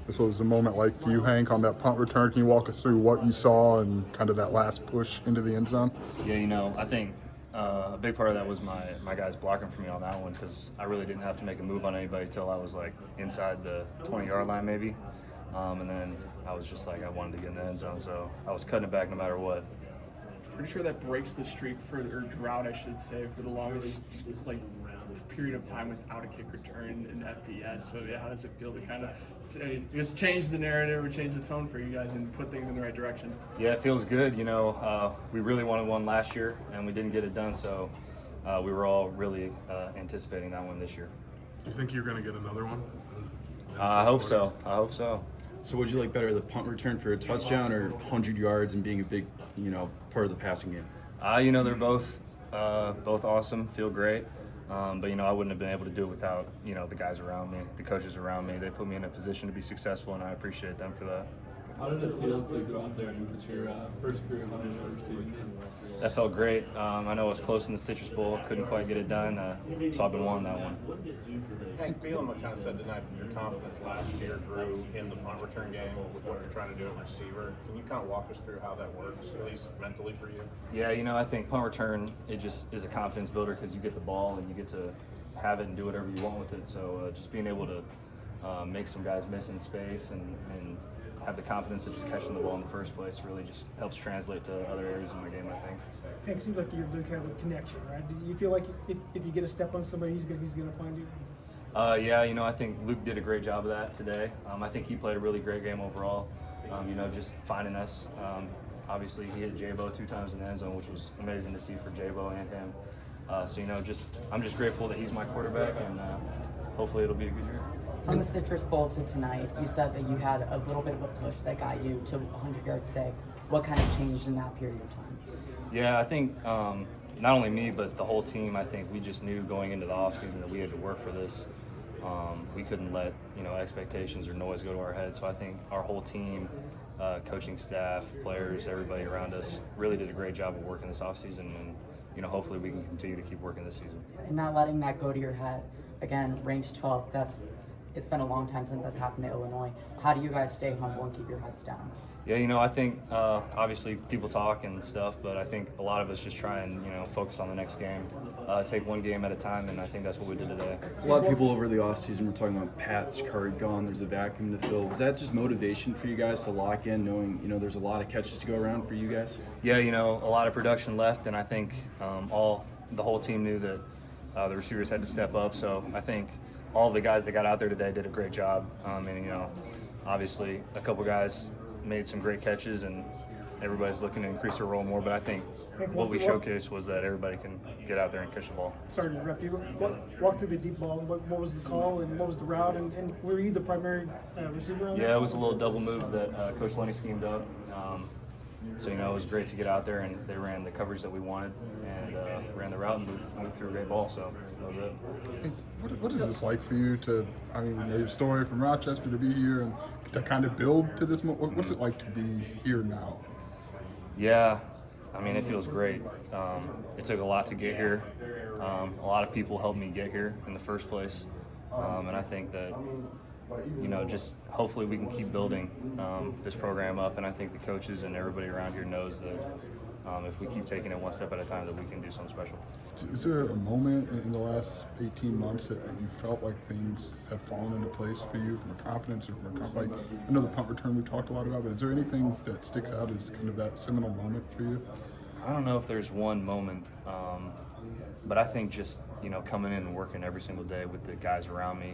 This was a moment like for you, Hank, on that punt return. Can you walk us through what you saw and kind of that last push into the end zone? Yeah, I think a big part of that was my guys blocking for me on that one because I really didn't have to make a move on anybody till I was like inside the 20-yard line maybe. And then I was just like I wanted to get in the end zone, so I was cutting it back no matter what. Pretty sure that breaks the streak or drought, I should say, for the longest period of time without a kick return in FBS. So yeah, how does it feel to kind of just change the narrative or change the tone for you guys and put things in the right direction? Yeah, it feels good. We really wanted one last year and we didn't get it done, so we were all really anticipating that one this year. Do you think you're going to get another one? I hope so. So would you like better, the punt return for a touchdown or 100 yards and being a big, part of the passing game? They're both awesome, feel great. But I wouldn't have been able to do it without, the guys around me, the coaches around me. They put me in a position to be successful, and I appreciate them for that. How did it feel to go out there and get your first career 100-yard receiving game? That felt great. I know I was close in the Citrus Bowl, couldn't quite get it done, so I've been wanting that one. Hank, Beatty kind of said tonight that your confidence last year grew in the punt return game with what you're trying to do at receiver. Can you kind of walk us through how that works, at least mentally for you? Yeah, I think punt return, it just is a confidence builder because you get the ball and you get to have it and do whatever you want with it. So just being able to make some guys miss in space and have the confidence of just catching the ball in the first place really just helps translate to other areas of my game, I think. Hank, it seems like you and Luke have a connection, right? Do you feel like if you get a step on somebody, he's gonna find you? Yeah, I think Luke did a great job of that today. I think he played a really great game overall. Just finding us. Obviously, he hit J-Bo 2 times in the end zone, which was amazing to see for J-Bo and him. I'm just grateful that he's my quarterback, and hopefully it'll be a good year. From the Citrus Bowl to tonight, you said that you had a little bit of a push that got you to 100 yards today. What kind of changed in that period of time? Yeah, I think not only me, but the whole team, I think we just knew going into the offseason that we had to work for this. We couldn't let, expectations or noise go to our heads. So I think our whole team, coaching staff, players, everybody around us really did a great job of working this offseason. And, hopefully we can continue to keep working this season. And not letting that go to your head. Again, range 12, it's been a long time since that's happened to Illinois. How do you guys stay humble and keep your heads down? Yeah, I think obviously people talk and stuff, but I think a lot of us just try and focus on the next game, take one game at a time, and I think that's what we did today. A lot of people over the offseason were talking about Pat's card gone, there's a vacuum to fill. Was that just motivation for you guys to lock in, knowing there's a lot of catches to go around for you guys? Yeah, a lot of production left, and I think the whole team knew that the receivers had to step up. So I think all the guys that got out there today did a great job. Obviously a couple guys made some great catches, and everybody's looking to increase their role more. But I think what we showcased was that everybody can get out there and catch the ball. Sorry to interrupt you. Walk through the deep ball. What was the call and what was the route? And were you the primary receiver? Yeah, it was a little double move that Coach Lenny schemed up. So, it was great to get out there, and they ran the coverage that we wanted, and ran the route and moved through a great ball. So that was it. What is this like for you your story from Rochester to be here and to kind of build to this? What's it like to be here now? Yeah, it feels great. It took a lot to get here. A lot of people helped me get here in the first place. And I think that, just hopefully we can keep building this program up. And I think the coaches and everybody around here knows that if we keep taking it one step at a time, that we can do something special. Is there a moment in the last 18 months that you felt like things have fallen into place for you from a confidence or from a I know the punt return we talked a lot about, but is there anything that sticks out as kind of that seminal moment for you? I don't know if there's one moment, but I think just, coming in and working every single day with the guys around me,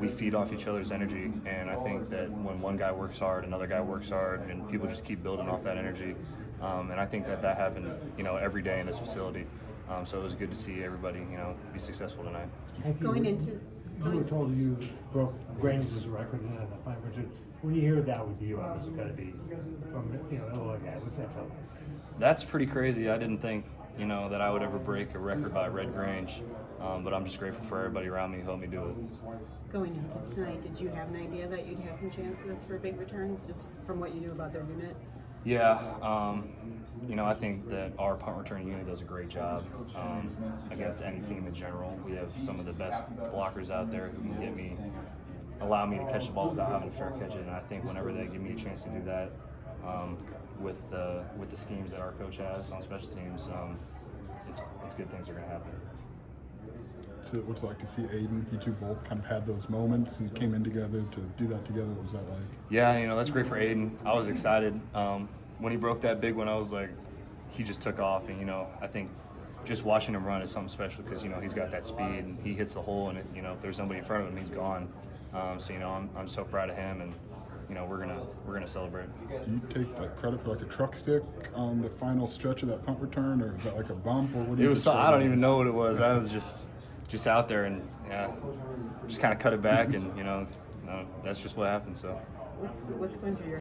we feed off each other's energy, and I think that when one guy works hard, another guy works hard, and people just keep building off that energy. And I think that happened, every day in this facility. So it was good to see everybody, be successful tonight. You were told you broke Grange's record in the punt return. When you hear that with you, it's got to be from Illinois guys. What's that feel like? That's pretty crazy. I didn't think, that I would ever break a record by Red Grange. But I'm just grateful for everybody around me who helped me do it. Going into tonight, did you have an idea that you'd have some chances for big returns, just from what you knew about their unit? Yeah, I think that our punt return unit does a great job against any team in general. We have some of the best blockers out there who can get me allow me to catch the ball without having to fair catch it. And I think whenever they give me a chance to do that, with the schemes that our coach has on special teams, it's good things are going to happen. So it was like to see Aiden, you two both kind of had those moments and came in together to do that together. What was that like? Yeah, that's great for Aiden. I was excited. When he broke that big one, I was like, he just took off. And, I think just watching him run is something special because, he's got that speed and he hits the hole. And, if there's somebody in front of him, he's gone. So, I'm so proud of him. And, we're gonna celebrate. Do you take the credit for like a truck stick on the final stretch of that punt return, or is that like a bump, or what do you? It was. I don't even know what it was. I was just out there and just kind of cut it back, and that's just what happened. So. What's going through your